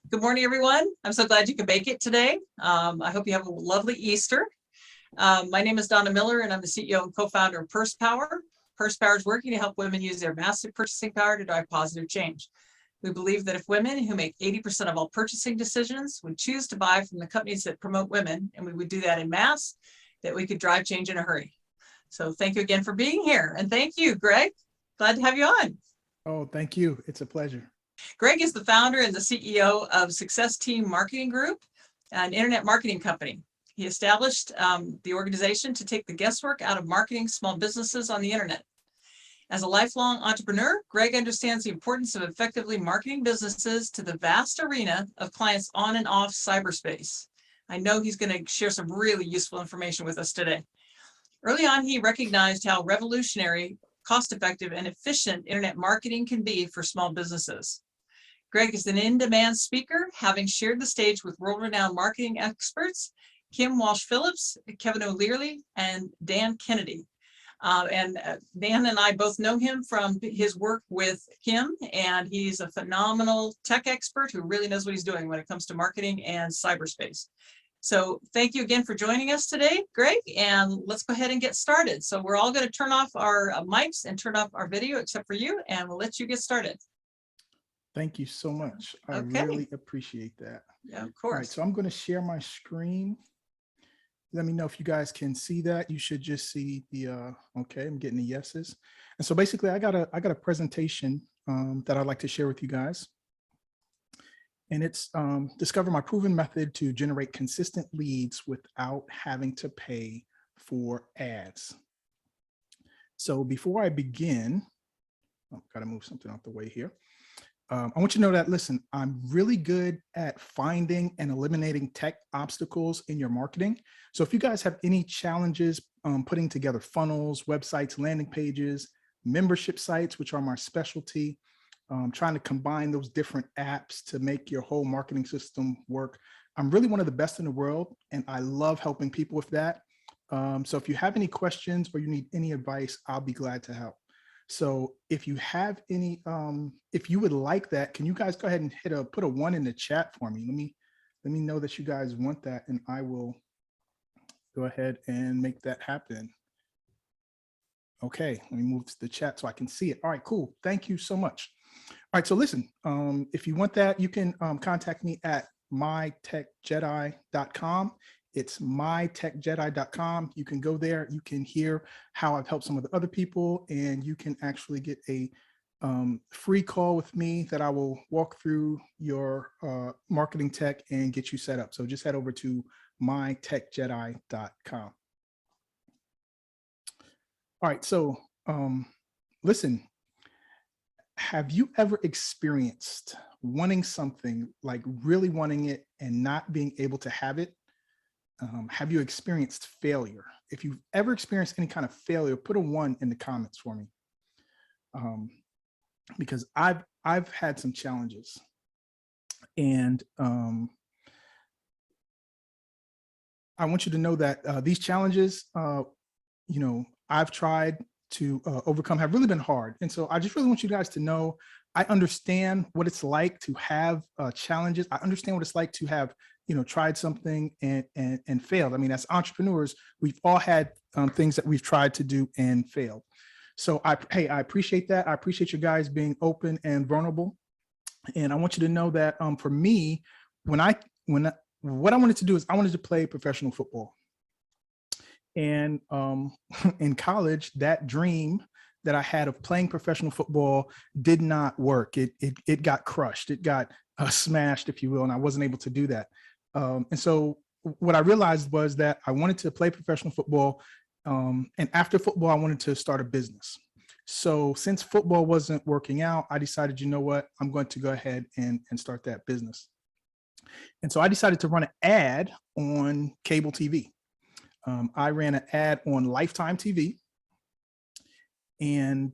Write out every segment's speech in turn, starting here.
Good morning, everyone. I'm so glad you could make it today. I hope you have a lovely Easter. My name is Donna Miller, and I'm the CEO and co-founder of Purse Power. Purse Power is working to help women use their massive purchasing power to drive positive change. We believe that if women who make 80% of all purchasing decisions would choose to buy from the companies that promote women, and we would do that in mass, that we could drive change in a hurry. So thank you again for being here. And thank you, Greg. Glad to have you on. Oh, thank you. It's a pleasure. Greg is the founder and the CEO of SuccessTeam Marketing Group, an internet marketing company. He established the organization to take the guesswork out of marketing small businesses on the internet. As a lifelong entrepreneur, Greg understands the importance of effectively marketing businesses to the vast arena of clients on and off cyberspace. I know he's going to share some really useful information with us today. Early on, he recognized how revolutionary, cost-effective, and efficient internet marketing can be for small businesses. Greg is an in-demand speaker, having shared the stage with world-renowned marketing experts, Kim Walsh-Phillips, Kevin O'Leary, and Dan Kennedy. Dan and I both know him from his work with Kim, and he's a phenomenal tech expert who really knows what he's doing when it comes to marketing and cyberspace. So thank you again for joining us today, Greg, and let's go ahead and get started. So we're all going to turn off our mics and turn off our video except for you, and we'll let you get started. Thank you so much. I really appreciate that. Yeah, of course. All right, so I'm going to share my screen. Let me know if you guys can see that. You should just see the, okay, I'm getting the yeses. And so basically I got a presentation that I'd like to share with you guys. And it's discover my proven method to generate consistent leads without having to pay for ads. So before I begin, I've got to move something out the way here. I want you to know that, listen, I'm really good at finding and eliminating tech obstacles in your marketing. So if you guys have any challenges putting together funnels, websites, landing pages, membership sites, which are my specialty, trying to combine those different apps to make your whole marketing system work, I'm really one of the best in the world, and I love helping people with that. So if you have any questions or you need any advice, I'll be glad to help. So if you have any, if you would like that, can you guys go ahead and put a 1 in the chat for me? Let me know that you guys want that, and I will go ahead and make that happen. Okay, let me move to the chat so I can see it. All right, cool. Thank you so much. All right, so listen, if you want that, you can contact me at mytechjedi.com. It's mytechjedi.com. You can go there. You can hear how I've helped some of the other people, and you can actually get a free call with me that I will walk through your marketing tech and get you set up. So just head over to mytechjedi.com. All right, so listen, have you ever experienced wanting something, like really wanting it and not being able to have it? Have you experienced failure? If you've ever experienced any kind of failure, put a 1 in the comments for me. Because I've had some challenges, and I want you to know that these challenges, you know, I've tried to overcome have really been hard. And so I just really want you guys to know, I understand what it's like to have challenges. I understand what it's like to have, you know, tried something and failed. I mean, as entrepreneurs, we've all had things that we've tried to do and failed. So hey, I appreciate that. I appreciate you guys being open and vulnerable. And I want you to know that for me, what I wanted to do is I wanted to play professional football. And in college, that dream that I had of playing professional football did not work. It got crushed. It got smashed, if you will, and I wasn't able to do that. And so what I realized was that I wanted to play professional football. And after football, I wanted to start a business. So since football wasn't working out, I decided, you know what, I'm going to go ahead and start that business. And so I decided to run an ad on cable TV. I ran an ad on Lifetime TV, and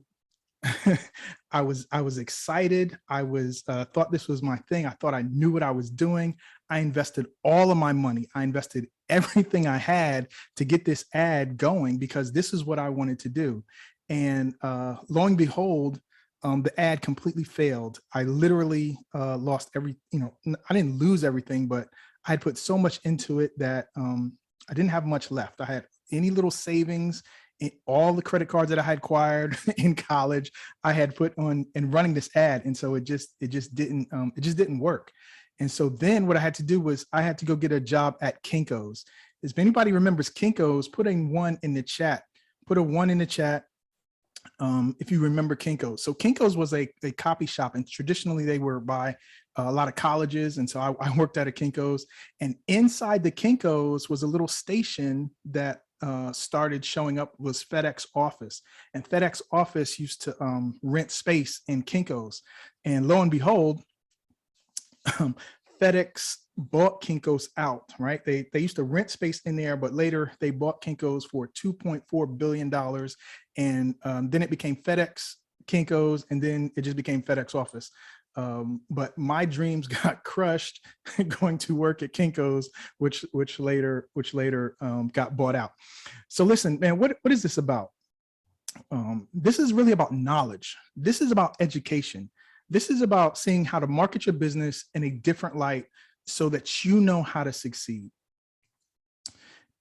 I was excited. I thought this was my thing. I thought I knew what I was doing. I invested all of my money. I invested everything I had to get this ad going because this is what I wanted to do. And lo and behold, the ad completely failed. I literally lost I didn't lose everything, but I had put so much into it that I didn't have much left. I had any little savings, all the credit cards that I had acquired in college, I had put on and running this ad. And so it just didn't work. And so then what I had to do was I had to go get a job at Kinko's. If anybody remembers Kinko's, put a 1 in the chat. Put a 1 in the chat if you remember Kinko's. So Kinko's was a copy shop, and traditionally they were by a lot of colleges. And so I worked at a Kinko's, and inside the Kinko's was a little station that started showing up, was FedEx Office. And FedEx Office used to rent space in Kinko's. And lo and behold, FedEx bought Kinko's out, right? They used to rent space in there, but later they bought Kinko's for $2.4 billion. And then it became FedEx Kinko's, and then it just became FedEx Office. But my dreams got crushed going to work at Kinko's, which later got bought out. So listen, man, what is this about? This is really about knowledge. This is about education. This is about seeing how to market your business in a different light so that you know how to succeed.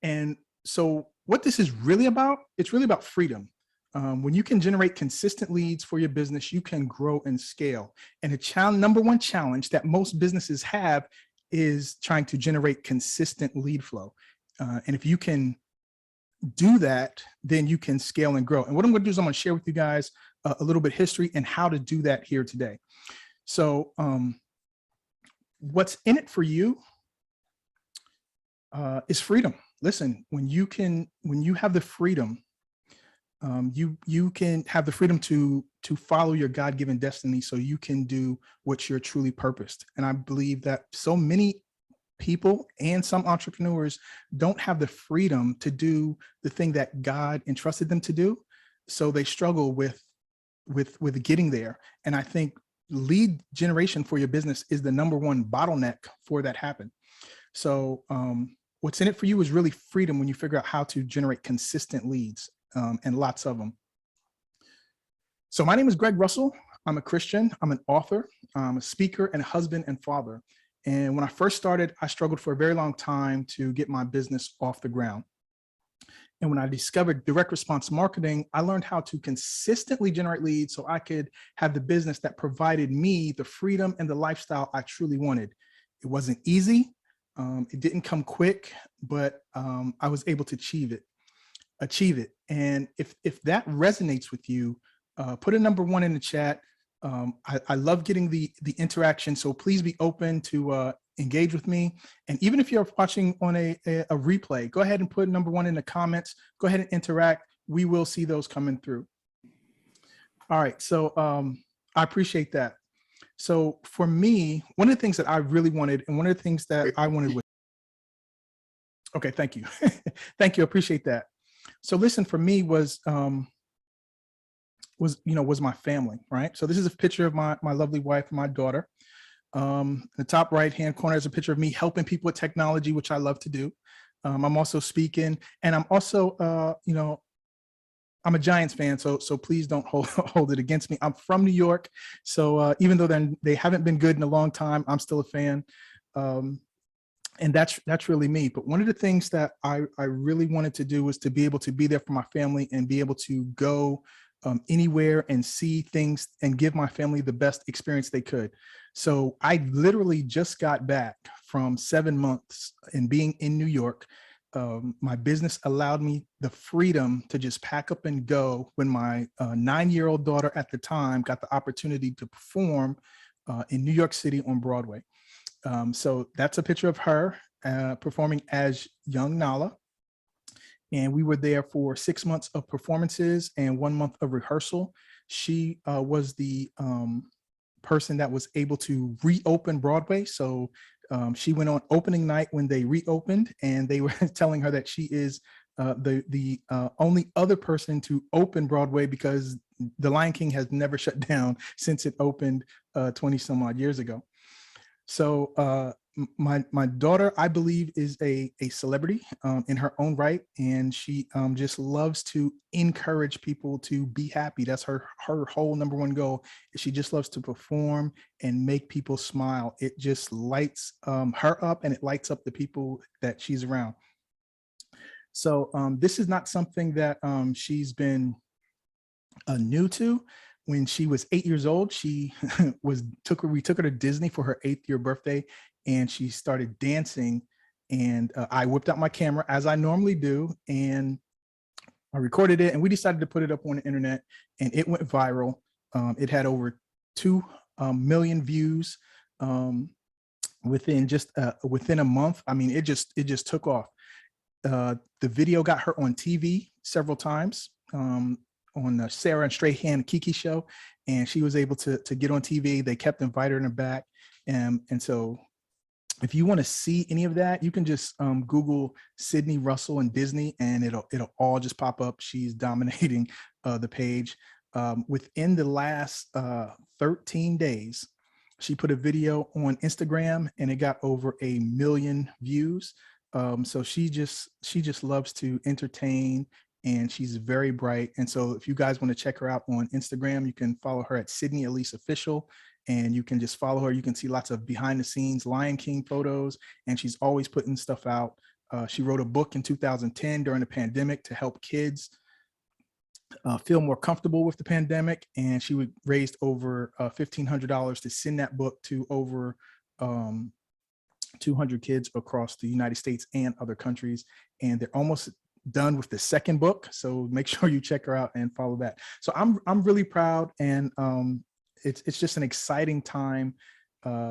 And so what this is really about, it's really about freedom. When you can generate consistent leads for your business, you can grow and scale. And the number one challenge that most businesses have is trying to generate consistent lead flow. And if you can do that, then you can scale and grow. And what I'm going to do is I'm going to share with you guys a little bit of history and how to do that here today. So what's in it for you is freedom. Listen, when you have the freedom, you can have the freedom to follow your God-given destiny, so you can do what you're truly purposed. And I believe that so many people and some entrepreneurs don't have the freedom to do the thing that God entrusted them to do. So they struggle with getting there. And I think lead generation for your business is the number one bottleneck for that happen. So what's in it for you is really freedom when you figure out how to generate consistent leads, and lots of them. So my name is Greg Russell. I'm a Christian. I'm an author. I'm a speaker and a husband and father. And when I first started, I struggled for a very long time to get my business off the ground. And when I discovered direct response marketing, I learned how to consistently generate leads so I could have the business that provided me the freedom and the lifestyle I truly wanted. It wasn't easy. It didn't come quick, but I was able to achieve it. And if that resonates with you, put a number 1 in the chat. I love getting the interaction, so please be open to engage with me. And even if you're watching on a replay, go ahead and put number 1 in the comments. Go ahead and interact. We will see those coming through. All right, so I appreciate that. So for me, one of the things that I really wanted, and one of the things that I wanted was, okay, thank you. Thank you, appreciate that. So listen, for me was my family, right? So this is a picture of my lovely wife and my daughter. The top right-hand corner is a picture of me helping people with technology, which I love to do. I'm also speaking, and I'm also, I'm a Giants fan, so please don't hold it against me. I'm from New York, so even though they haven't been good in a long time, I'm still a fan. And that's really me. But one of the things that I really wanted to do was to be able to be there for my family and be able to go anywhere and see things and give my family the best experience they could. So I literally just got back from 7 months and being in New York. My business allowed me the freedom to just pack up and go when my 9-year-old daughter at the time got the opportunity to perform in New York City on Broadway. So that's a picture of her performing as young Nala. And we were there for 6 months of performances and 1 month of rehearsal. She was the person that was able to reopen Broadway. So she went on opening night when they reopened, and they were telling her that she is the only other person to open Broadway because The Lion King has never shut down since it opened 20 some odd years ago. So my daughter, I believe, is a celebrity in her own right, and she just loves to encourage people to be happy. That's her whole number one goal. She just loves to perform and make people smile. It just lights her up, and it lights up the people that she's around. So this is not something that she's been new to. When she was 8 years old, she we took her to Disney for her 8th year birthday, and she started dancing. And I whipped out my camera, as I normally do, and I recorded it, and we decided to put it up on the internet, and it went viral. It had over 2 million views within a month. I mean, it just took off. The video got her on TV several times. On the Sarah and Strahan Kiki show, and she was able to get on TV. They kept inviting her back. And so if you want to see any of that, you can just Google Sydney Russell and Disney, and it'll all just pop up. She's dominating the page. Within the last 13 days, she put a video on Instagram, and it got over 1 million views. So she just loves to entertain, and she's very bright. And so if you guys want to check her out on Instagram, you can follow her at Sydney Elise Official, and you can just follow her. You can see lots of behind the scenes Lion King photos, and she's always putting stuff out. She wrote a book in 2010 during the pandemic to help kids feel more comfortable with the pandemic. And she raised over $1,500 to send that book to over 200 kids across the United States and other countries. And they're almost done with the second book, so make sure you check her out and follow that. So I'm really proud, and it's just an exciting time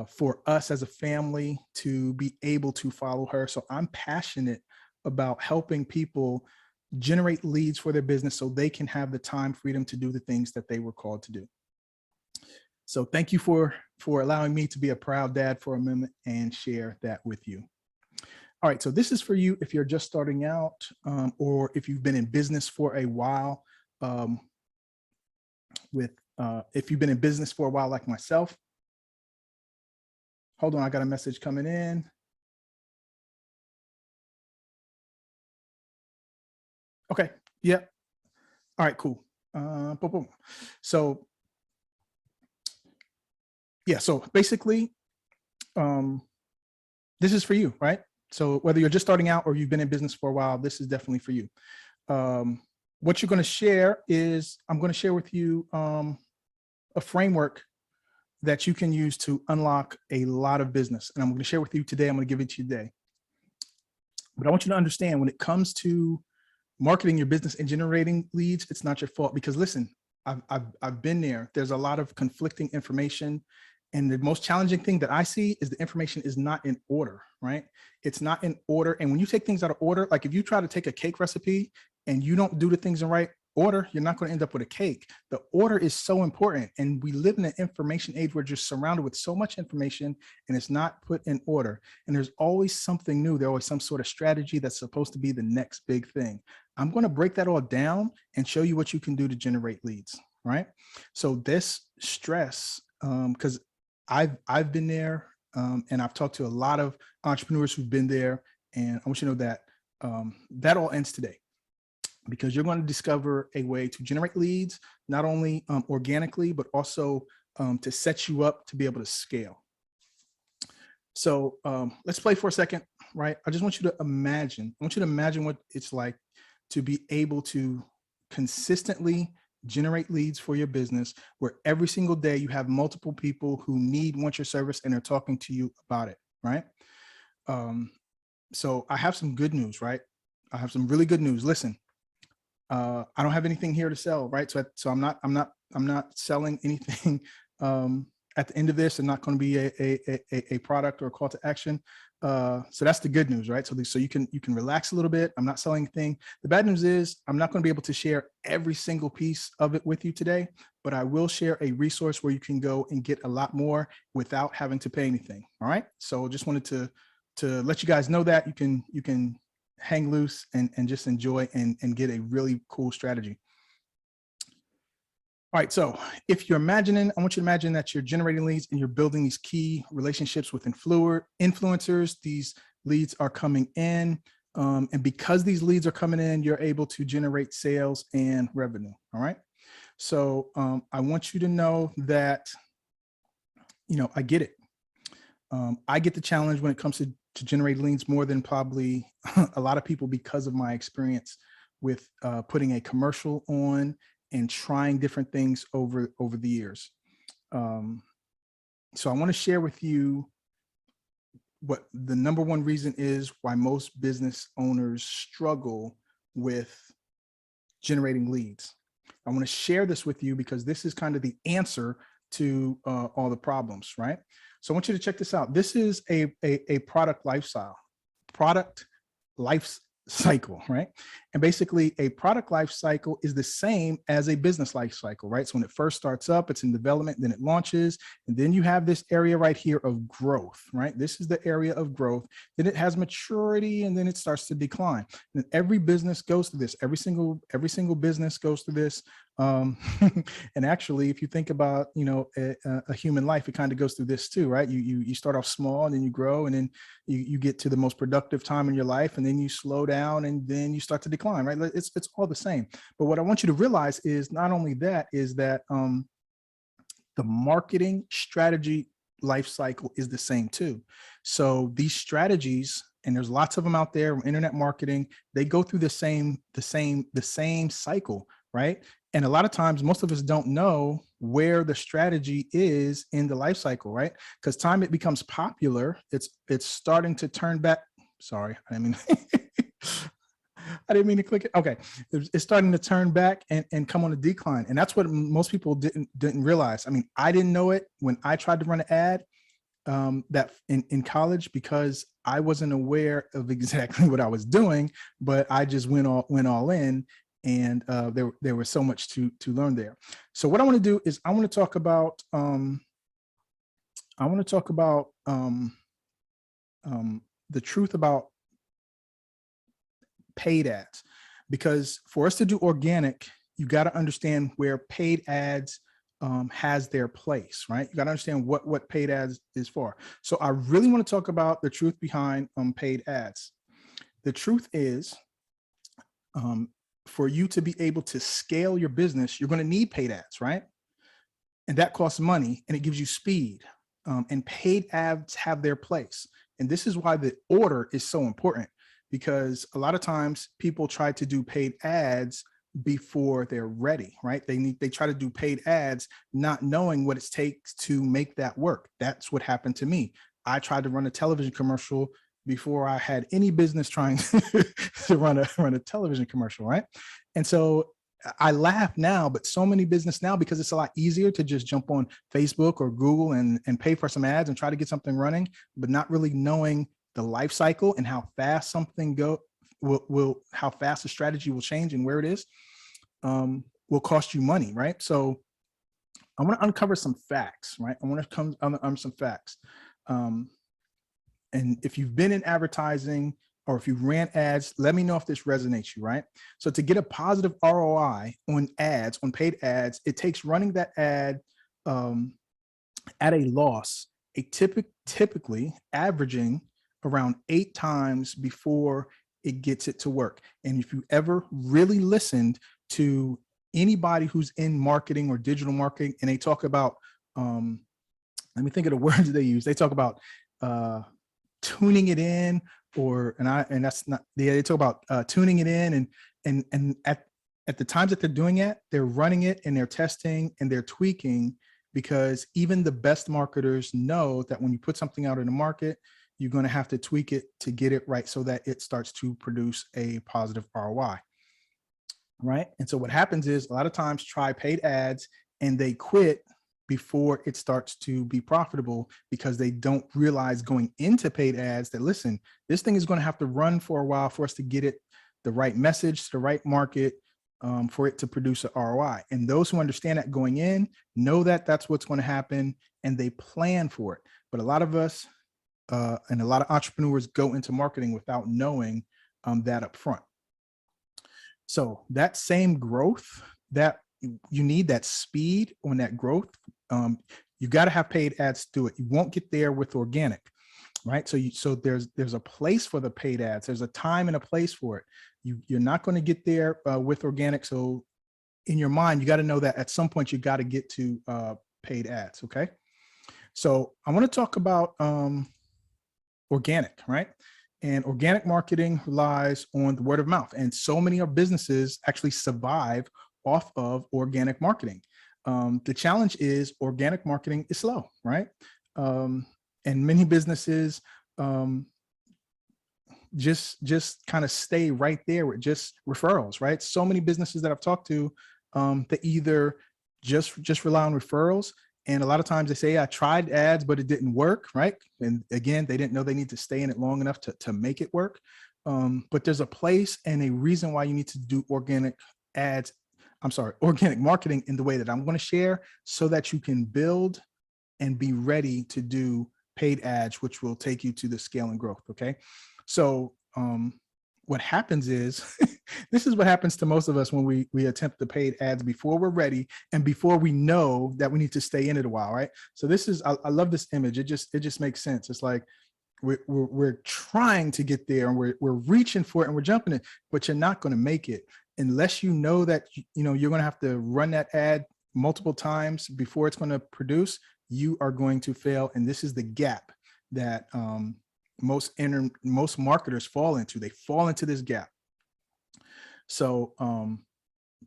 for us as a family to be able to follow her. So I'm passionate about helping people generate leads for their business so they can have the time freedom to do the things that they were called to do. So thank you for allowing me to be a proud dad for a moment and share that with you. All right, so this is for you if you're just starting out, or if you've been in business for a while. If you've been in business for a while like myself. Hold on, I got a message coming in. Okay, yeah. All right, cool. Boom, boom. So yeah, so basically, this is for you, right? So whether you're just starting out or you've been in business for a while, this is definitely for you. What you're going to share is, I'm going to share with you a framework that you can use to unlock a lot of business. And I'm going to share with you today. I'm going to give it to you today. But I want you to understand, when it comes to marketing your business and generating leads, it's not your fault. Because listen, I've been there. There's a lot of conflicting information. And the most challenging thing that I see is the information is not in order, right? It's not in order. And when you take things out of order, like if you try to take a cake recipe and you don't do the things in right order, you're not going to end up with a cake. The order is so important. And we live in an information age where you're just surrounded with so much information and it's not put in order. And there's always something new. There's always some sort of strategy that's supposed to be the next big thing. I'm going to break that all down and show you what you can do to generate leads, right? So this stress, because I've been there, and I've talked to a lot of entrepreneurs who've been there, and I want you to know that that all ends today, because you're going to discover a way to generate leads, not only organically, but also to set you up to be able to scale. So let's play for a second, right? I just want you to imagine, what it's like to be able to consistently generate leads for your business, where every single day you have multiple people who want your service and they're talking to you about it, right? So I have some good news, right? I have some really good news. Listen, I don't have anything here to sell, right? So I'm not selling anything. At the end of this, there's not going to be a product or a call to action. So that's the good news, right? So you can relax a little bit. I'm not selling anything. The bad news is I'm not going to be able to share every single piece of it with you today, but I will share a resource where you can go and get a lot more without having to pay anything. All right. So just wanted to let you guys know that you can hang loose and just enjoy and get a really cool strategy. All right, so if you're imagining, I want you to imagine that you're generating leads and you're building these key relationships with influencers. These leads are coming in, and because these leads are coming in, you're able to generate sales and revenue. All right, so I want you to know that, I get it. I get the challenge when it comes to generate leads more than probably a lot of people because of my experience with putting a commercial on and trying different things over the years. So I want to share with you what the number one reason is why most business owners struggle with generating leads. I want to share this with you because this is kind of the answer to all the problems, right? So I want you to check this out. This is a product life cycle, right? And basically a product life cycle is the same as a business life cycle, right? So when it first starts up, it's in development, then it launches, and then you have this area right here of growth, right? This is the area of growth. Then it has maturity, and then it starts to decline. And every business goes through this. Every single business goes through this. And actually, if you think about, a human life, it kind of goes through this too, right? You start off small, and then you grow, and then you get to the most productive time in your life, and then you slow down, and then you start to decline, right? It's all the same. But what I want you to realize is not only that, is that the marketing strategy life cycle is the same too. So these strategies, and there's lots of them out there, internet marketing, they go through the same cycle, right? And a lot of times, most of us don't know where the strategy is in the life cycle, right? Because time it becomes popular, it's starting to turn back. Sorry, I didn't mean to click it. Okay, it's starting to turn back and come on a decline, and that's what most people didn't realize. I mean, I didn't know it when I tried to run an ad that in college, because I wasn't aware of exactly what I was doing, but I just went all in. And there was so much to learn there. So what I want to do is I want to talk about the truth about paid ads, because for us to do organic, you got to understand where paid ads has their place, right? You got to understand what paid ads is for. So I really want to talk about the truth behind paid ads. The truth is, for you to be able to scale your business, you're going to need paid ads, right? And that costs money, and it gives you speed. And paid ads have their place. And this is why the order is so important, because a lot of times people try to do paid ads before they're ready, right? They try to do paid ads not knowing what it takes to make that work. That's what happened to me. I tried to run a television commercial before I had any business trying to run a television commercial, right? And so I laugh now, but so many business now, because it's a lot easier to just jump on Facebook or Google and pay for some ads and try to get something running, but not really knowing the life cycle and how fast something how fast the strategy will change and where it is, will cost you money, right? So I want to uncover some facts, right? I want to come on some facts. And if you've been in advertising or if you ran ads, let me know if this resonates you, right? So to get a positive ROI on ads, on paid ads, it takes running that ad at a loss, typically averaging around 8 times before it gets it to work. And if you ever really listened to anybody who's in marketing or digital marketing, and they talk about, let me think of the words they use. They talk about tuning it in, that's not, they talk about tuning it in, and at the times that they're doing it, they're running it and they're testing and they're tweaking, because even the best marketers know that when you put something out in the market, you're going to have to tweak it to get it right so that it starts to produce a positive ROI, right? And so what happens is a lot of times try paid ads and they quit before it starts to be profitable, because they don't realize going into paid ads that, listen, this thing is going to have to run for a while for us to get it the right message to the right market, for it to produce an ROI. And those who understand that going in know that that's what's going to happen, and they plan for it. But a lot of us and a lot of entrepreneurs go into marketing without knowing that up front. So that same growth that you need that speed on that growth. You got to have paid ads to do it. You won't get there with organic, right? So there's a place for the paid ads. There's a time and a place for it. You're not going to get there with organic. So in your mind, you got to know that at some point you got to get to paid ads. Okay. So I want to talk about organic, right? And organic marketing relies on the word of mouth. And so many of businesses actually survive off of organic marketing. The challenge is organic marketing is slow, right? And many businesses just kind of stay right there with just referrals, right? So many businesses that I've talked to, they either just rely on referrals. And a lot of times they say, I tried ads, but it didn't work, right? And again, they didn't know they need to stay in it long enough to make it work. But there's a place and a reason why you need to do organic marketing in the way that I'm going to share, so that you can build and be ready to do paid ads, which will take you to the scale and growth. Okay. So what happens is, this is what happens to most of us when we attempt the paid ads before we're ready and before we know that we need to stay in it a while, right? So this is, I love this image. It just makes sense. It's like we're trying to get there and we're reaching for it and we're jumping it, but you're not going to make it unless you know that you're going to have to run that ad multiple times before it's going to produce. You are going to fail, and this is the gap that most marketers fall into. They fall into this gap. So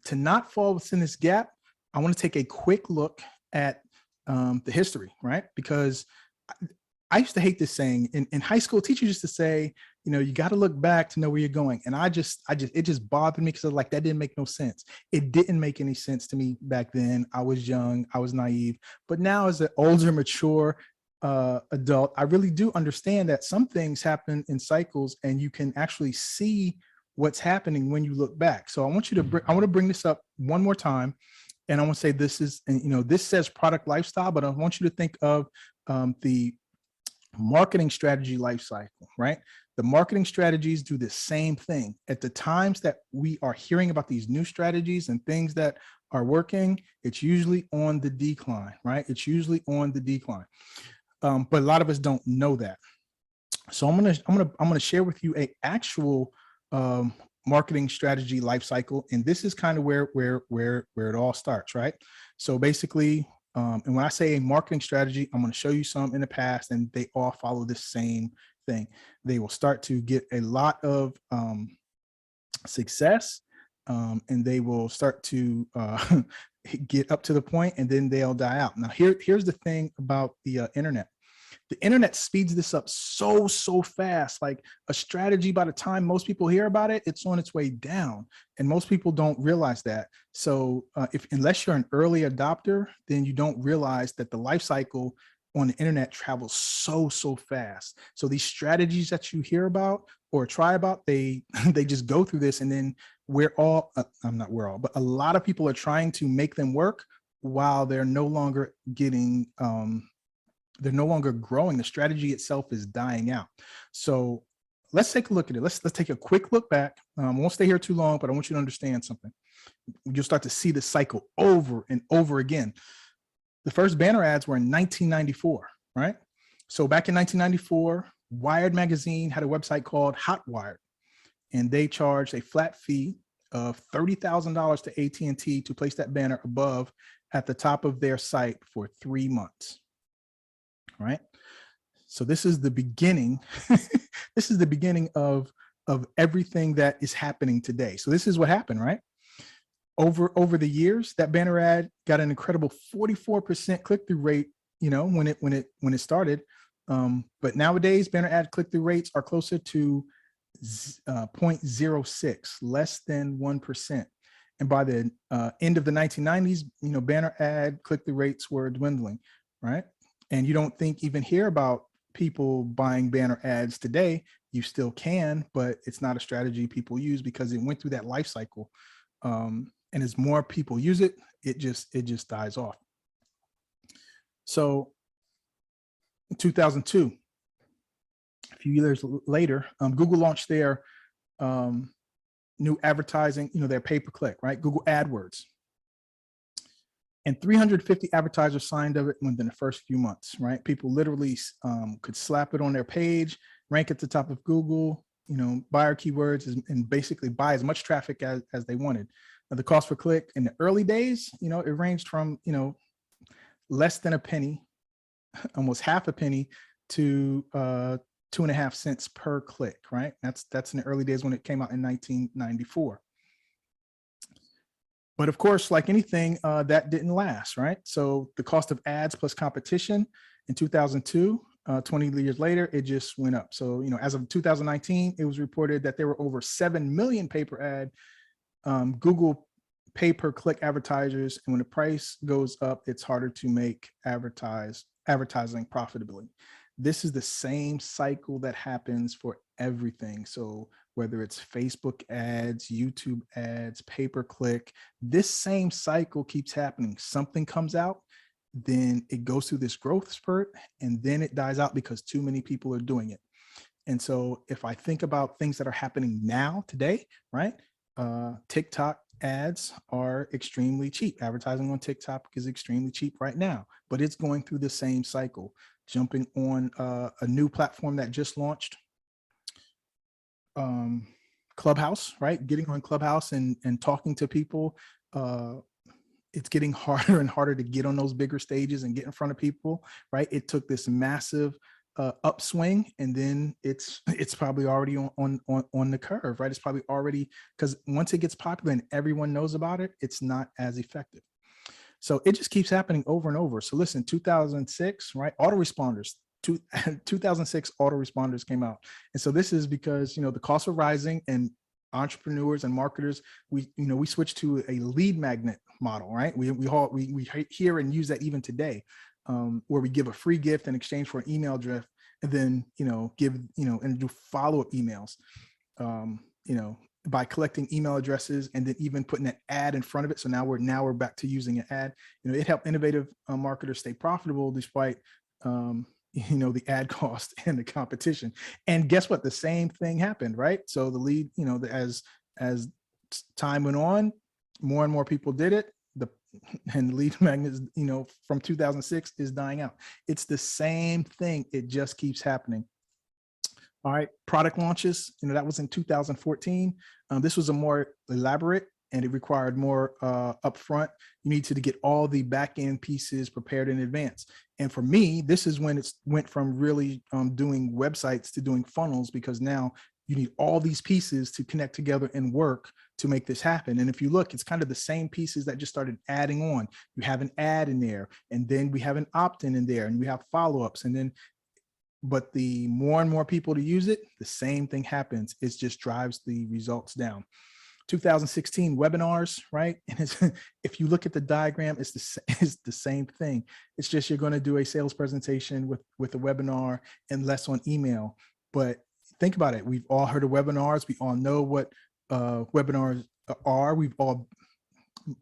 to not fall within this gap, I want to take a quick look at the history, right? Because I used to hate this saying in high school. Teachers used to say, you got to look back to know where you're going. And it just bothered me, because like, that didn't make no sense. It didn't make any sense to me back then. I was young, I was naive, but now as an older, mature adult, I really do understand that some things happen in cycles and you can actually see what's happening when you look back. So I want to bring this up one more time. And I want to say this is, and this says product lifestyle, but I want you to think of the marketing strategy life cycle, right? The marketing strategies do the same thing. At the times that we are hearing about these new strategies and things that are working, it's usually on the decline, right? It's usually on the decline. But a lot of us don't know that. So I'm gonna share with you a actual marketing strategy life cycle, and this is kind of where it all starts, right? So basically, and when I say a marketing strategy, I'm going to show you some in the past, and they all follow the same thing. They will start to get a lot of success, and they will start to get up to the point, and then they'll die out. Now, here's the thing about the internet. The internet speeds this up so fast. Like a strategy, by the time most people hear about it, it's on its way down, and most people don't realize that. So unless you're an early adopter, then you don't realize that the life cycle on the internet travels so fast. So these strategies that you hear about or try about, they just go through this, and then but a lot of people are trying to make them work while they're no longer getting they're no longer growing. The strategy itself is dying out. So let's take a look at it. Let's take a quick look back. I won't stay here too long, but I want you to understand something. You'll start to see this cycle over and over again. The first banner ads were in 1994, right? So back in 1994, Wired magazine had a website called Hotwired, and they charged a flat fee of $30,000 to AT&T to place that banner above at the top of their site for 3 months. Right. So this is the beginning. This is the beginning of everything that is happening today. So this is what happened, right? Over the years, that banner ad got an incredible 44% click-through rate, when it started. But nowadays, banner ad click-through rates are closer to 0.06, less than 1%. And by the end of the 1990s, banner ad click-through rates were dwindling, right? And you don't hear about people buying banner ads today. You still can, but it's not a strategy people use because it went through that life cycle. And as more people use it, it just dies off. So in 2002, a few years later, Google launched their new advertising, their pay-per-click, right? Google Adwords. And 350 advertisers signed of it within the first few months, right? People literally could slap it on their page, rank at the top of Google, buy our keywords and basically buy as much traffic as they wanted. The cost per click in the early days, it ranged from, less than a penny, almost half a penny, to 2.5 cents per click, right? That's in the early days when it came out in 1994. But of course, like anything, that didn't last, right? So the cost of ads plus competition in 2002, 20 years later, it just went up. So, as of 2019, it was reported that there were over 7 million pay-per-ad Google pay-per-click advertisers. And when the price goes up, it's harder to make advertising profitability. This is the same cycle that happens for everything. So whether it's Facebook ads, YouTube ads, pay-per-click, this same cycle keeps happening. Something comes out, then it goes through this growth spurt, and then it dies out because too many people are doing it. And so if I think about things that are happening now, today, right? TikTok ads are extremely cheap. Advertising on TikTok is extremely cheap right now, but it's going through the same cycle. Jumping on a new platform that just launched, Clubhouse, right? Getting on Clubhouse and talking to people. It's getting harder and harder to get on those bigger stages and get in front of people, right? It took this massive upswing, and then it's probably already on the curve, right? It's probably already, because once it gets popular and everyone knows about it, it's not as effective. So it just keeps happening over and over. So listen, 2006, right? Autoresponders, 2006 autoresponders came out. And so this is because, the costs are rising, and entrepreneurs and marketers, we switched to a lead magnet model, right? We hear and use that even today, where we give a free gift in exchange for an email address, and then, give, and do follow-up emails, by collecting email addresses and then even putting an ad in front of it. So now we're back to using an ad. It helped innovative marketers stay profitable despite, the ad cost and the competition. And guess what? The same thing happened, right? So the lead, as time went on, more and more people did it. And the lead magnets, from 2006 is dying out. It's the same thing. It just keeps happening. All right, product launches, that was in 2014. This was a more elaborate, and it required more upfront. You needed to get all the back end pieces prepared in advance. And for me, this is when it went from really doing websites to doing funnels, because now you need all these pieces to connect together and work to make this happen. And if you look, it's kind of the same pieces that just started adding on. You have an ad in there, and then we have an opt-in in there, and we have follow-ups, and then, but the more and more people to use it, the same thing happens. It just drives the results down. 2016 webinars, right? And if you look at the diagram, it's the same thing. It's just you're going to do a sales presentation with a webinar and less on email. But think about it. We've all heard of webinars. We all know what webinars are. We've all,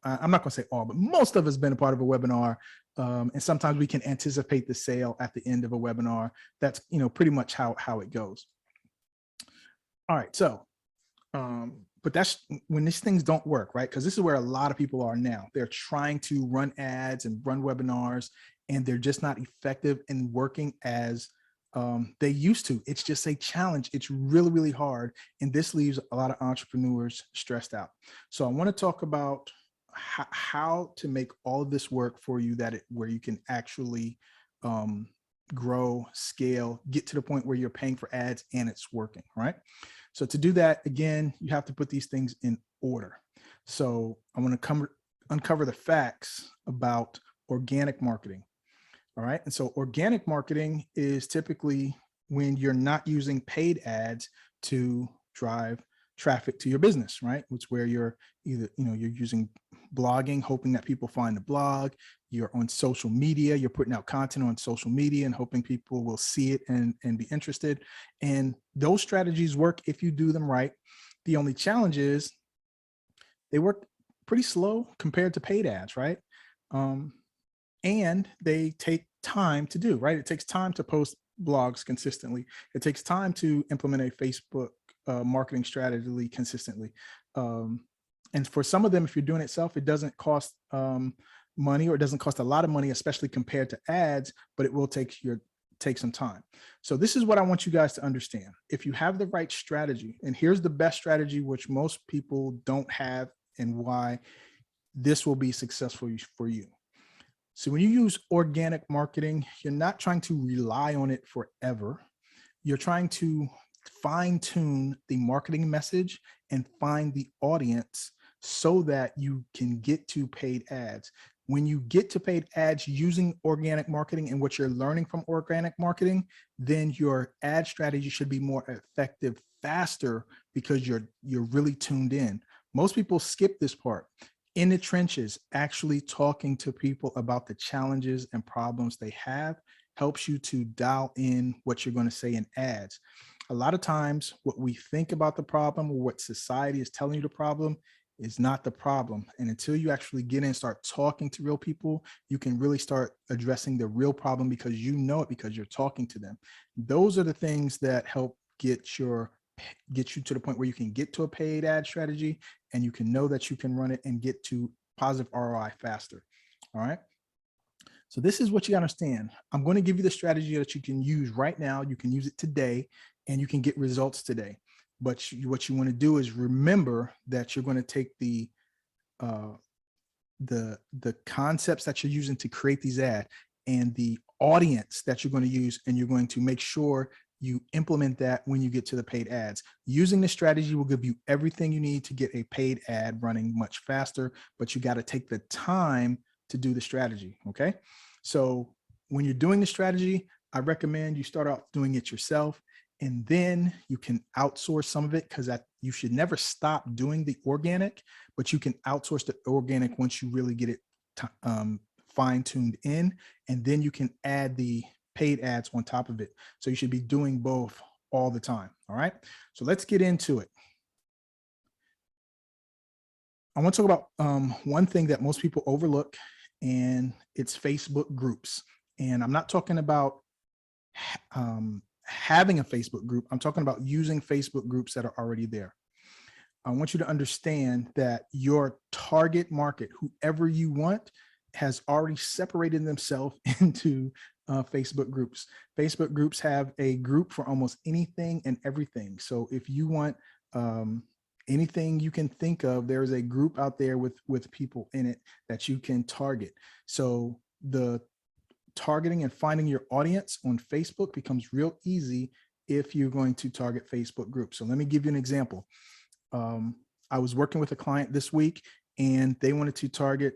I'm not going to say all, but most of us been a part of a webinar. And sometimes we can anticipate the sale at the end of a webinar. That's, pretty much how it goes. All right. So, but that's when these things don't work, right? Because this is where a lot of people are now. They're trying to run ads and run webinars, and they're just not effective in working as they used to. It's just a challenge. It's really, really hard. And this leaves a lot of entrepreneurs stressed out. So I want to talk about how to make all of this work for you, where you can actually grow, scale, get to the point where you're paying for ads and it's working, right? So to do that, again, you have to put these things in order. So I want to uncover the facts about organic marketing. All right. And so organic marketing is typically when you're not using paid ads to drive traffic to your business, right? Which where you're either, you're using blogging, hoping that people find the blog, you're on social media, you're putting out content on social media and hoping people will see it and be interested. And those strategies work if you do them right. The only challenge is they work pretty slow compared to paid ads, right? And they take time to do, right? It takes time to post blogs consistently. It takes time to implement a Facebook marketing strategy consistently. And for some of them, if you're doing it yourself, it doesn't cost money, or it doesn't cost a lot of money, especially compared to ads, but it will take some time. So this is what I want you guys to understand. If you have the right strategy, and here's the best strategy, which most people don't have, and why this will be successful for you. So when you use organic marketing, you're not trying to rely on it forever. You're trying to fine tune the marketing message and find the audience so that you can get to paid ads. When you get to paid ads using organic marketing and what you're learning from organic marketing, then your ad strategy should be more effective faster because you're really tuned in. Most people skip this part. In the trenches, actually talking to people about the challenges and problems they have helps you to dial in what you're going to say in ads. A lot of times what we think about the problem, or what society is telling you the problem, is not the problem. And until you actually get in and start talking to real people, you can really start addressing the real problem because you know it, because you're talking to them. Those are the things that help get you to the point where you can get to a paid ad strategy and you can know that you can run it and get to positive ROI faster. All right. So this is what you understand. I'm going to give you the strategy that you can use right now. You can use it today and you can get results today. But what you want to do is remember that you're going to take the concepts that you're using to create these ads and the audience that you're going to use, and you're going to make sure you implement that when you get to the paid ads. Using this strategy will give you everything you need to get a paid ad running much faster, but you got to take the time to do the strategy. Okay. So when you're doing the strategy, I recommend you start out doing it yourself, and then you can outsource some of it, because you should never stop doing the organic, but you can outsource the organic once you really get it fine-tuned in, and then you can add the paid ads on top of it. So you should be doing both all the time. All right. So let's get into it. I want to talk about one thing that most people overlook, and it's Facebook groups. And I'm not talking about having a Facebook group. I'm talking about using Facebook groups that are already there. I want you to understand that your target market, whoever you want, has already separated themselves into Facebook groups. Facebook groups have a group for almost anything and everything. So if you want anything you can think of, there is a group out there with people in it that you can target. So the targeting and finding your audience on Facebook becomes real easy if you're going to target Facebook groups. So let me give you an example. I was working with a client this week, and they wanted to target,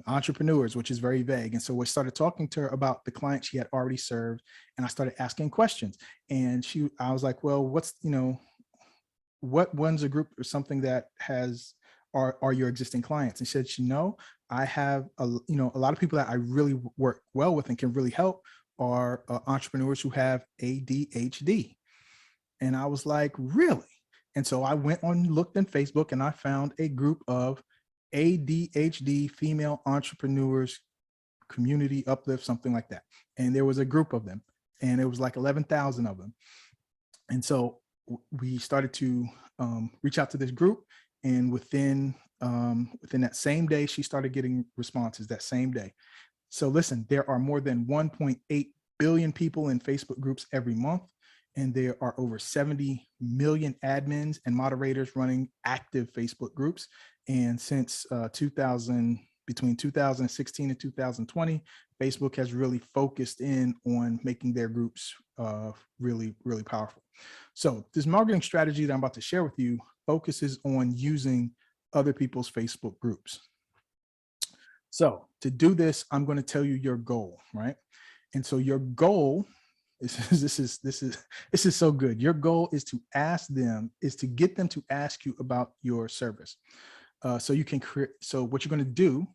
entrepreneurs, which is very vague. And so we started talking to her about the client she had already served, and I started asking questions. And I was like, well, what one's a group or something that are your existing clients? And she said, I have a lot of people that I really work well with and can really help are entrepreneurs who have ADHD. And I was like, really? And so I looked in Facebook, and I found a group of ADHD female entrepreneurs, community uplift, something like that. And there was a group of them, and it was like 11,000 of them. And so we started to reach out to this group, and within that same day, she started getting responses that same day. So listen, there are more than 1.8 billion people in Facebook groups every month, and there are over 70 million admins and moderators running active Facebook groups. And since between 2016 and 2020, Facebook has really focused in on making their groups really, really powerful. So this marketing strategy that I'm about to share with you focuses on using other people's Facebook groups. So to do this, I'm going to tell you your goal, right? And so your goal this is so good. Your goal is to get them to ask you about your service. So what you're going to do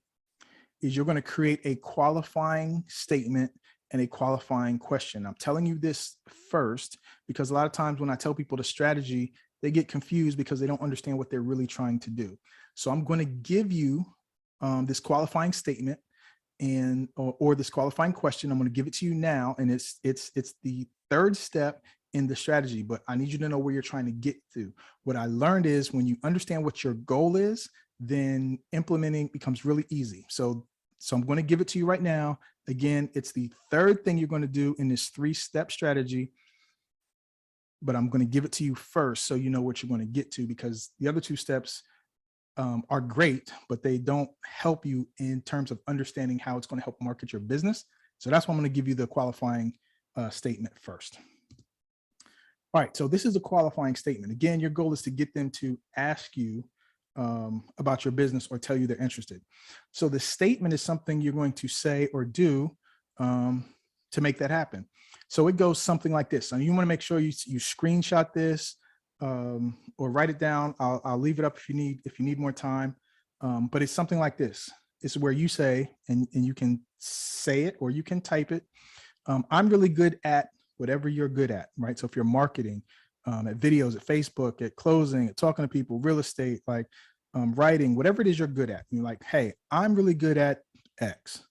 is you're going to create a qualifying statement and a qualifying question. I'm telling you this first because a lot of times when I tell people the strategy, they get confused because they don't understand what they're really trying to do. So I'm going to give you this qualifying statement or this qualifying question. I'm going to give it to you now, and it's the third step in the strategy, but I need you to know where you're trying to get to. What I learned is when you understand what your goal is, then implementing becomes really easy. So I'm going to give it to you right now. Again, it's the third thing you're going to do in this 3-step strategy, but I'm going to give it to you first so you know what you're going to get to, because the other 2 steps are great, but they don't help you in terms of understanding how it's going to help market your business. So that's why I'm going to give you the qualifying statement first. All right, so this is a qualifying statement. Again, your goal is to get them to ask you about your business or tell you they're interested. So the statement is something you're going to say or do to make that happen. So it goes something like this. So you want to make sure you screenshot this or write it down. I'll leave it up if you need more time. But it's something like this. It's where you say, and you can say it or you can type it. I'm really good at whatever you're good at, right? So if you're marketing, at videos, at Facebook, at closing, at talking to people, real estate, like writing, whatever it is you're good at. You're like, hey, I'm really good at X.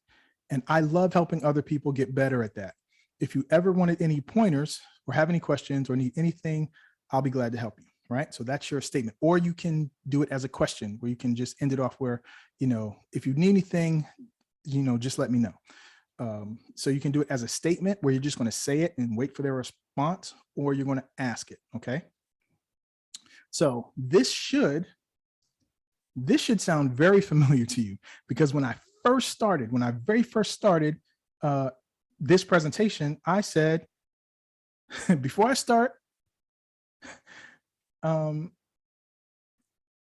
And I love helping other people get better at that. If you ever wanted any pointers or have any questions or need anything, I'll be glad to help you, right? So that's your statement. Or you can do it as a question where you can just end it off where, if you need anything, just let me know. So you can do it as a statement where you're just going to say it and wait for their response, or you're going to ask it. Okay. So this should sound very familiar to you, because when I very first started this presentation, I said, before I start,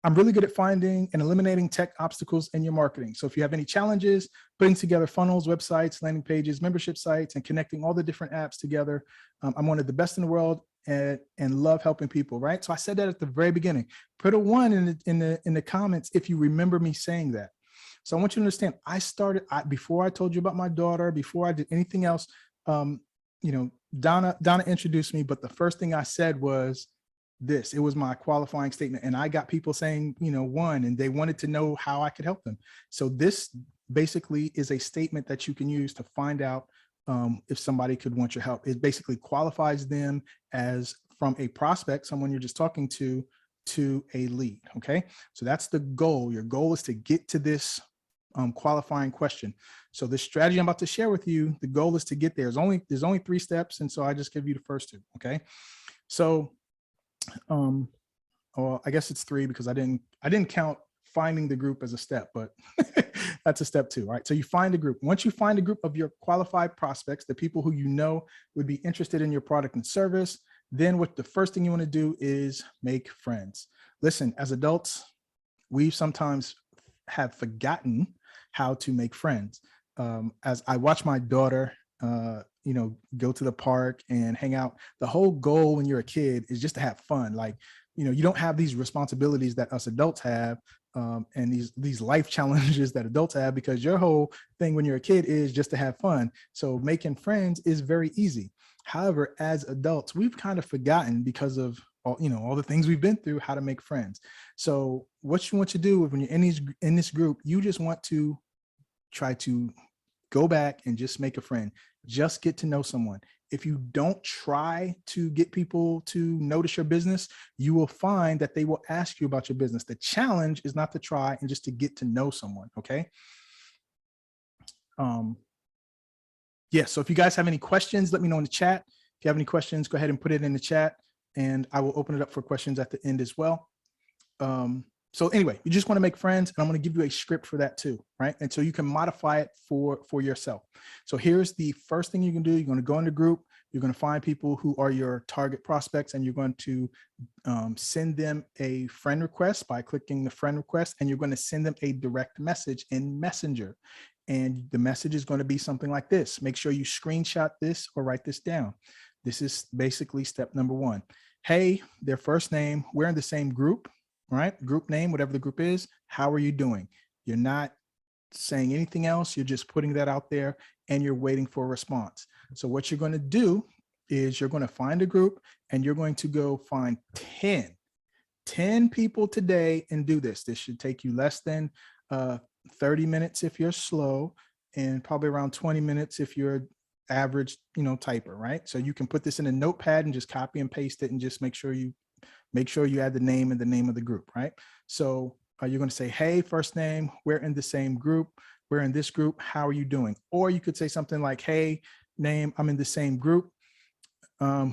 I'm really good at finding and eliminating tech obstacles in your marketing. So if you have any challenges putting together funnels, websites, landing pages, membership sites, and connecting all the different apps together, I'm one of the best in the world and love helping people, right? So I said that at the very beginning. Put a 1 in the comments if you remember me saying that. So I want you to understand, before I told you about my daughter, before I did anything else, Donna introduced me, but the first thing I said was this. It was my qualifying statement, and I got people saying, 1, and they wanted to know how I could help them. So this basically is a statement that you can use to find out if somebody could want your help. It basically qualifies them as from a prospect, someone you're just talking to a lead. Okay. So that's the goal. Your goal is to get to this qualifying question. So this strategy I'm about to share with you, the goal is to get there. There's only 3 steps. And so I just give you the first 2. Okay. So well, I guess it's 3 because I didn't count finding the group as a step, but that's a step 2, right? So you find a group. Once you find a group of your qualified prospects, the people who would be interested in your product and service, then the first thing you want to do is make friends. Listen, as adults, we sometimes have forgotten how to make friends. As I watch my daughter, go to the park and hang out. The whole goal when you're a kid is just to have fun. Like, you don't have these responsibilities that us adults have, and these life challenges that adults have, because your whole thing when you're a kid is just to have fun. So making friends is very easy. However, as adults, we've kind of forgotten, because of all the things we've been through, how to make friends. So what you want to do when you're in this group, you just want to try to go back and just make a friend. Just get to know someone. If you don't try to get people to notice your business, you will find that they will ask you about your business. The challenge is not to try and just to get to know someone. Okay. Yeah. So if you guys have any questions, let me know in the chat. If you have any questions, go ahead and put it in the chat, and I will open it up for questions at the end as well. So anyway, you just want to make friends, and I'm going to give you a script for that too, right? And so you can modify it for yourself. So here's the first thing you can do. You're going to go in the group. You're going to find people who are your target prospects, and you're going to send them a friend request by clicking the friend request, and you're going to send them a direct message in Messenger. And the message is going to be something like this. Make sure you screenshot this or write this down. This is basically step number 1. Hey, their first name, we're in the same group. Right? Group name, whatever the group is. How are you doing? You're not saying anything else. You're just putting that out there, and you're waiting for a response. So what you're going to do is you're going to find a group, and you're going to go find 10 people today and do this. This should take you less than 30 minutes if you're slow, and probably around 20 minutes if you're average, typer, right? So you can put this in a notepad and just copy and paste it, and just make sure you add the name and the name of the group, right? So you're going to say, hey, first name, we're in the same group. We're in this group. How are you doing? Or you could say something like, hey, name, I'm in the same group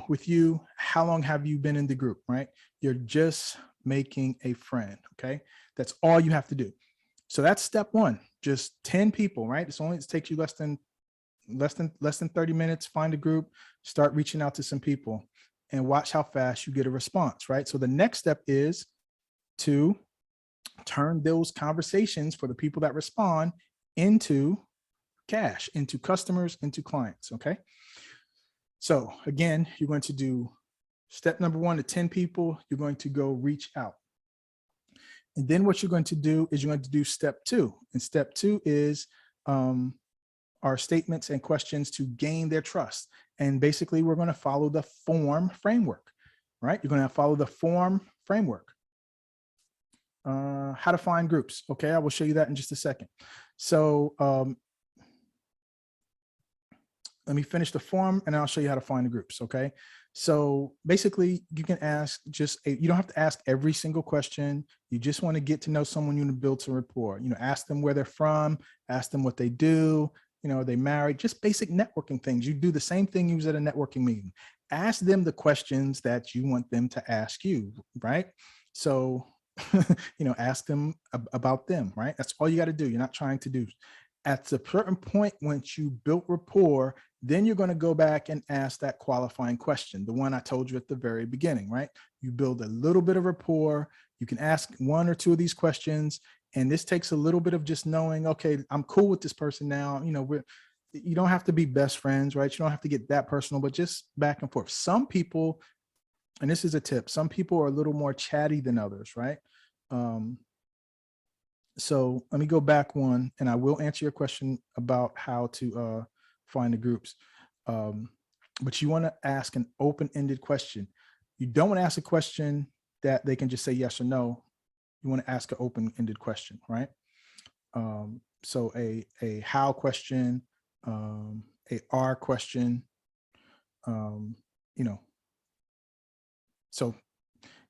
with you. How long have you been in the group, right? You're just making a friend, okay? That's all you have to do. So that's step one, just 10 people, right? It takes you less than 30 minutes, find a group, start reaching out to some people and watch how fast you get a response, right? So the next step is to turn those conversations for the people that respond into cash, into customers, into clients, okay? So again, you're going to do step number 1 to 10 people, you're going to go reach out. And then what you're going to do is you're going to do step 2. And step 2 is our statements and questions to gain their trust. And basically we're going to follow the form framework, right? You're going to follow the form framework. How to find groups. Okay, I will show you that in just a second. So let me finish the form and I'll show you how to find the groups. Okay, so basically you can ask you don't have to ask every single question. You just want to get to know someone, you want to build some rapport. You know, ask them where they're from, ask them what they do. You know, are they married? Just basic networking things. You do the same thing you use at a networking meeting. Ask them the questions that you want them to ask you, right? So, you know, ask them about them, right? That's all you got to do. You're not trying to do. At a certain point, once you built rapport, then you're going to go back and ask that qualifying question, the one I told you at the very beginning, right? You build a little bit of rapport. You can ask 1 or 2 of these questions. And this takes a little bit of just knowing, okay, I'm cool with this person now. You know, you don't have to be best friends, right? You don't have to get that personal, but just back and forth. Some people, and this is a tip, some people are a little more chatty than others, right? So let me go back one, and I will answer your question about how to find the groups. But you want to ask an open-ended question. You don't want to ask a question that they can just say yes or no. You want to ask an open-ended question, right? So a how question, a are question, you know. So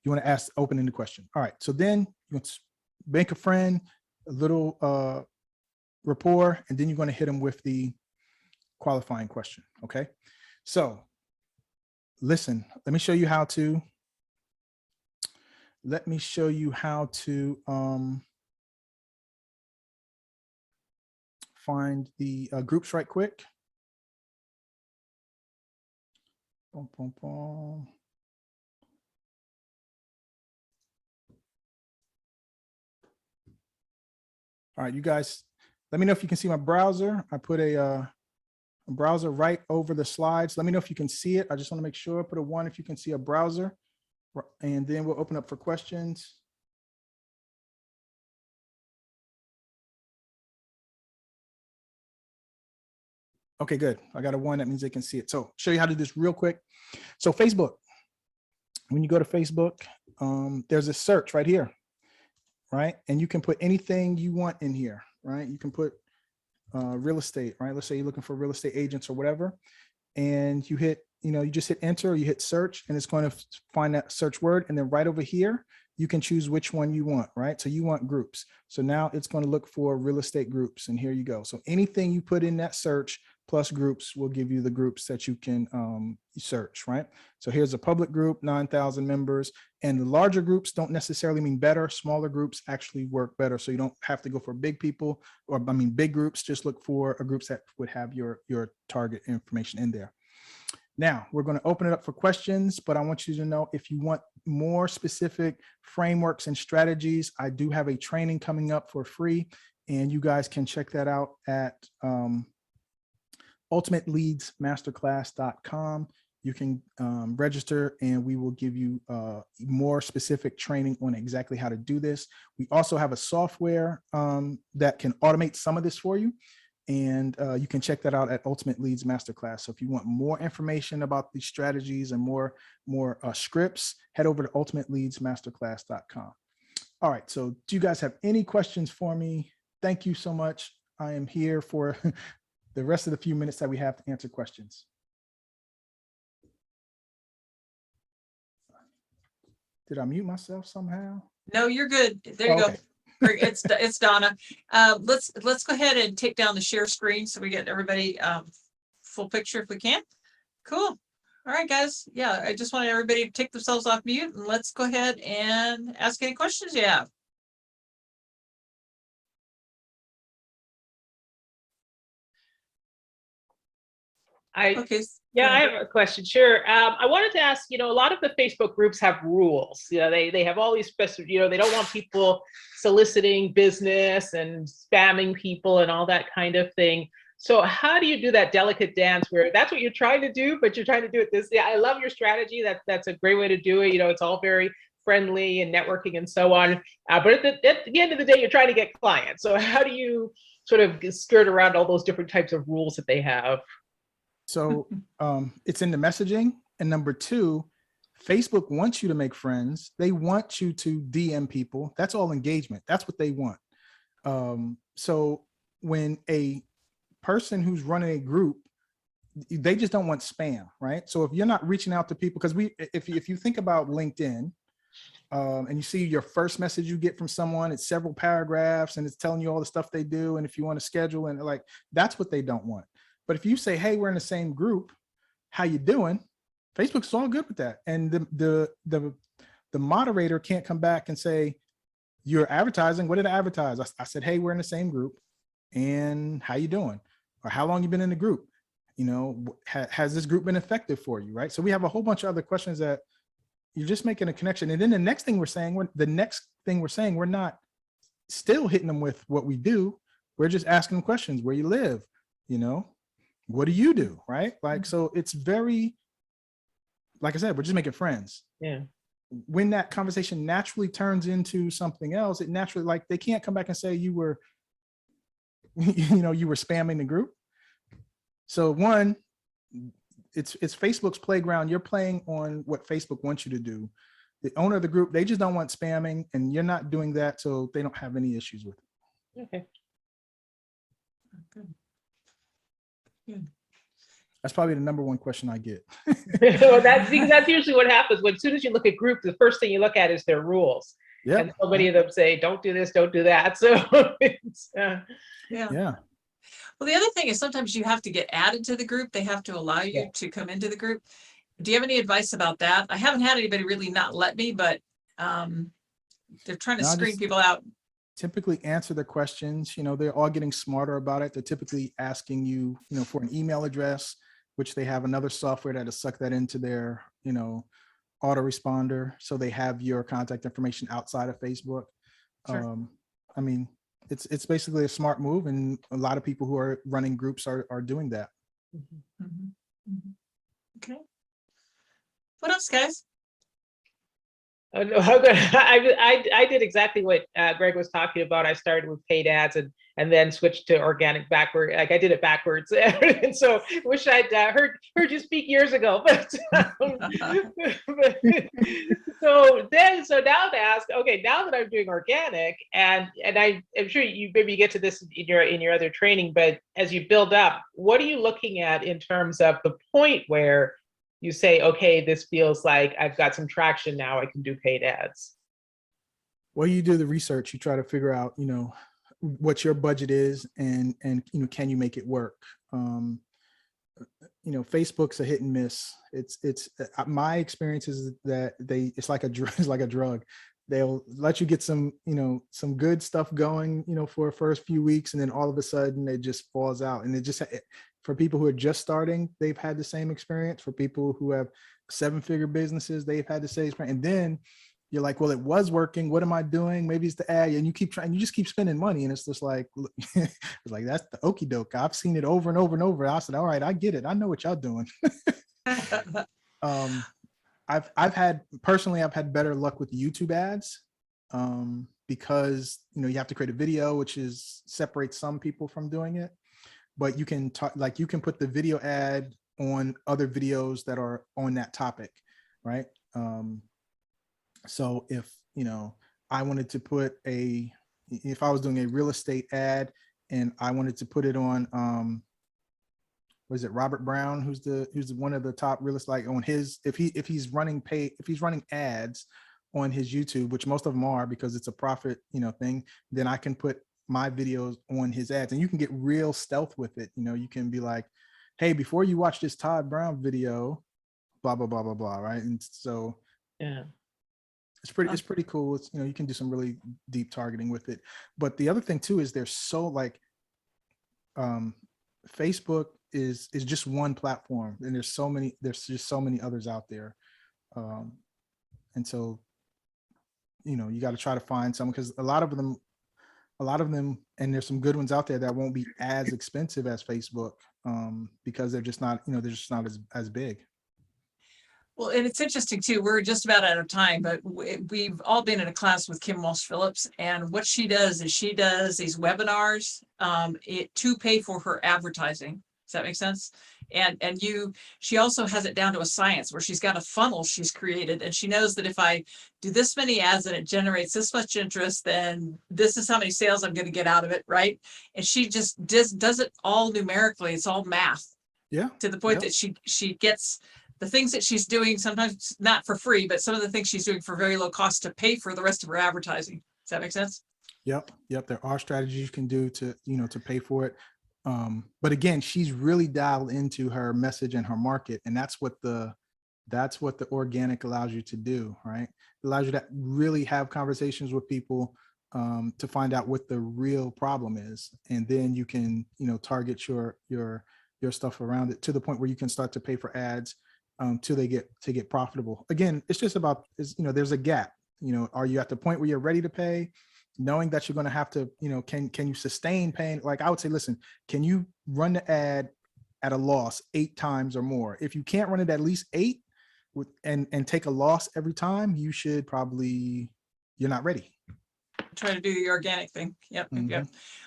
you want to ask open-ended question. All right. So then you want to make a friend, a little rapport, and then you're going to hit them with the qualifying question. Okay. So listen, let me show you how to find the groups right quick. Boom, boom, boom. All right, you guys, let me know if you can see my browser. I put a browser right over the slides. Let me know if you can see it. I just want to make sure. Put a 1 if you can see a browser, and then we'll open up for questions. Okay, good. I got a 1. That means they can see it. So show you how to do this real quick. So Facebook, when you go to Facebook, there's a search right here, right? And you can put anything you want in here, right? You can put real estate, right? Let's say you're looking for real estate agents or whatever, and you hit, you just hit enter, or you hit search, and it's going to find that search word. And then right over here, you can choose which one you want, right? So you want groups. So now it's going to look for real estate groups, and here you go. So anything you put in that search plus groups will give you the groups that you can search, right? So here's a public group, 9,000 members, and the larger groups don't necessarily mean better. Smaller groups actually work better. So you don't have to go for big people, or big groups. Just look for groups that would have your target information in there. Now we're going to open it up for questions, but I want you to know, if you want more specific frameworks and strategies, I do have a training coming up for free, and you guys can check that out at ultimateleadsmasterclass.com. You can register, and we will give you more specific training on exactly how to do this. We also have a software that can automate some of this for you. And you can check that out at Ultimate Leads Masterclass. So if you want more information about these strategies and more scripts, head over to ultimateleadsmasterclass.com. All right. So do you guys have any questions for me? Thank you so much. I am here for the rest of the few minutes that we have to answer questions. Did I mute myself somehow? No, you're good. There you go. It's Donna. Let's go ahead and take down the share screen so we get everybody full picture if we can. Cool. All right, guys. Yeah, I just wanted everybody to take themselves off mute and let's go ahead and ask any questions you have. Okay. Yeah, I have a question. Sure. I wanted to ask, a lot of the Facebook groups have rules. They have all these specific, they don't want people soliciting business and spamming people and all that kind of thing. So how do you do that delicate dance where that's what you're trying to do, but you're trying to do it this? Yeah, I love your strategy. That's a great way to do it. It's all very friendly and networking and so on. But at the end of the day, you're trying to get clients. So how do you sort of skirt around all those different types of rules that they have? So it's in the messaging. And number two, Facebook wants you to make friends. They want you to DM people. That's all engagement. That's what they want. So when a person who's running a group, they just don't want spam, right? So if you're not reaching out to people, because if you think about LinkedIn, and you see your first message you get from someone, it's several paragraphs and it's telling you all the stuff they do. And if you want to schedule, and like, that's what they don't want. But if you say, hey, we're in the same group, how you doing? Facebook's all good with that. And the moderator can't come back and say, you're advertising. What did I advertise? I said, hey, we're in the same group and how you doing? Or how long you been in the group? Has this group been effective for you, right? So we have a whole bunch of other questions that you're just making a connection. And then the next thing we're saying, we're not still hitting them with what we do. We're just asking them questions, where you live, what do you do, right? Like, so it's very, like I said, we're just making friends. Yeah. When that conversation naturally turns into something else, it naturally, like, they can't come back and say you were, you were spamming the group. So one, it's Facebook's playground. You're playing on what Facebook wants you to do. The owner of the group, they just don't want spamming, and you're not doing that, so they don't have any issues with it. Okay. Good. That's probably the number one question I get. Well, that's usually what happens. As soon as you look at groups, the first thing you look at is their rules. Yeah. And so many of them say, don't do this, don't do that. So it's, yeah. Well, the other thing is sometimes you have to get added to the group. They have to allow you to come into the group. Do you have any advice about that? I haven't had anybody really not let me, but they're trying to screen people out. Typically answer the questions. They're all getting smarter about it. They're typically asking you, for an email address, which they have another software that'll suck that into their, autoresponder. So they have your contact information outside of Facebook. Sure. I mean, it's basically a smart move, and a lot of people who are running groups are doing that. Mm-hmm. Mm-hmm. Okay. What else, guys? Oh, no, I did exactly what Greg was talking about. I started with paid ads and then switched to organic backward. Like I did it backwards, and so wish I'd heard you speak years ago. But so now to ask, okay, now that I'm doing organic, and I'm sure you maybe get to this in your other training, but as you build up, what are you looking at in terms of the point where you say, okay, this feels like I've got some traction now, I can do paid ads? Well, you do the research, you try to figure out, what your budget is and can you make it work? Facebook's a hit and miss. It's my experience is that it's like a drug. They'll let you get some good stuff going, for the first few weeks, and then all of a sudden it just falls out. And for people who are just starting, they've had the same experience. For people who have 7-figure businesses, they've had the same experience. And then you're like, well, it was working. What am I doing? Maybe it's the ad. And you keep trying, you just keep spending money. And it's just like, it's like, that's the okie doke. I've seen it over and over and over. I said, all right, I get it. I know what y'all doing. I've had better luck with YouTube ads, because, you have to create a video, which separates some people from doing it. But you can you can put the video ad on other videos that are on that topic, right? So if, I wanted to put if I was doing a real estate ad and I wanted to put it on, was it Robert Brown, who's one of the top real estate, like on his, if he's running ads on his YouTube, which most of them are because it's a profit, thing, then I can put my videos on his ads, and you can get real stealth with it. You can be like, hey, before you watch this Todd Brown video, blah, blah, blah, blah, blah. Right. And so Yeah. it's pretty cool. It's, you can do some really deep targeting with it. But the other thing too, is there's so like, Facebook is just one platform, and there's just so many others out there. And so, you got to try to find some, because a lot of them, and there's some good ones out there that won't be as expensive as Facebook, because they're just not, they're just not as big. Well, and it's interesting too, we're just about out of time, but we've all been in a class with Kim Walsh-Phillips, and what she does is she does these webinars to pay for her advertising. Does that make sense? And she also has it down to a science where she's got a funnel she's created, and she knows that if I do this many ads and it generates this much interest, then this is how many sales I'm going to get out of it, right? And she just does it all numerically. It's all math. Yeah. To the point that she gets the things that she's doing, sometimes not for free, but some of the things she's doing for very low cost to pay for the rest of her advertising. Does that make sense? Yep. There are strategies you can do to, to pay for it. But again, she's really dialed into her message and her market. And that's what the organic allows you to do, right? It allows you to really have conversations with people, to find out what the real problem is. And then you can, target your stuff around it to the point where you can start to pay for ads, till they get profitable. Again, it's just about, there's a gap. Are you at the point where you're ready to pay, knowing that you're going to have to, can you sustain paying? Like I would say, listen, can you run the ad at a loss 8 times or more? If you can't run it at least 8 and take a loss every time, you should probably, you're not ready. Try to do the organic thing. Yep.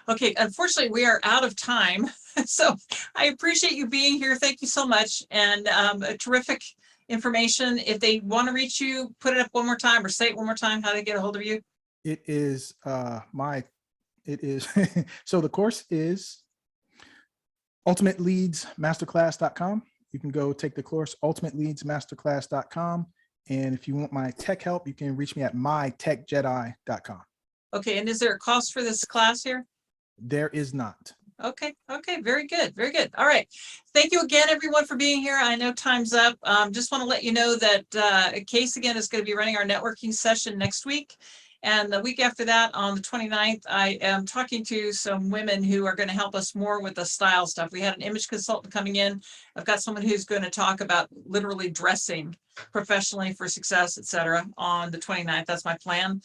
Okay. Unfortunately, we are out of time. So I appreciate you being here. Thank you so much. And a terrific information. If they want to reach you, put it up one more time or say it one more time, how they get a hold of you. It is so the course is ultimateleadsmasterclass.com. You can go take the course, ultimateleadsmasterclass.com. And if you want my tech help, you can reach me at mytechjedi.com. Okay. And is there a cost for this class here? There is not. Okay. Very good. All right. Thank you again, everyone, for being here. I know time's up. Just want to let you know that Case again is going to be running our networking session next week. And the week after that, on the 29th, I am talking to some women who are going to help us more with the style stuff. We had an image consultant coming in. I've got someone who's going to talk about literally dressing professionally for success, etc. on the 29th. That's my plan.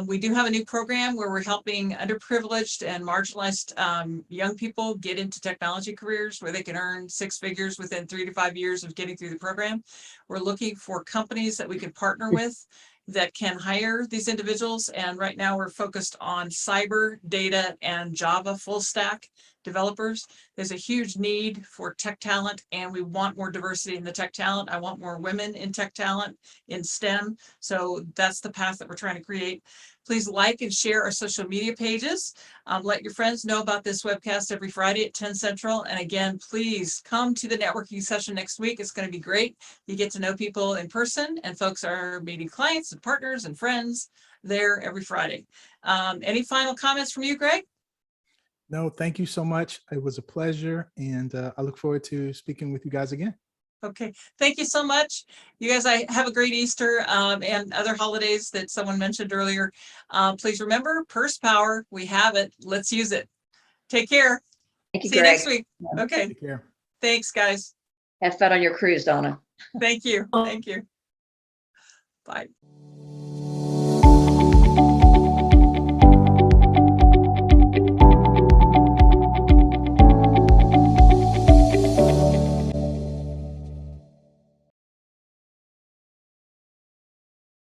We do have a new program where we're helping underprivileged and marginalized young people get into technology careers where they can earn 6 figures within 3 to 5 years of getting through the program. We're looking for companies that we can partner with that can hire these individuals. And right now we're focused on cyber, data, and Java full stack developers. There's a huge need for tech talent, and we want more diversity in the tech talent. I want more women in tech talent in STEM. So that's the path that we're trying to create. Please like and share our social media pages. Let your friends know about this webcast every Friday at 10 Central. And again, please come to the networking session next week. It's going to be great. You get to know people in person, and folks are meeting clients and partners and friends there every Friday. Any final comments from you, Greg? No, thank you so much. It was a pleasure. And I look forward to speaking with you guys again. Okay, thank you so much. You guys, I have a great Easter and other holidays that someone mentioned earlier. Please remember, purse power, we have it. Let's use it. Take care. Thank you, See you Greg. next week. Okay, Take care. thanks, guys. Have fun on your cruise, Donna. Thank you. Thank you. Bye.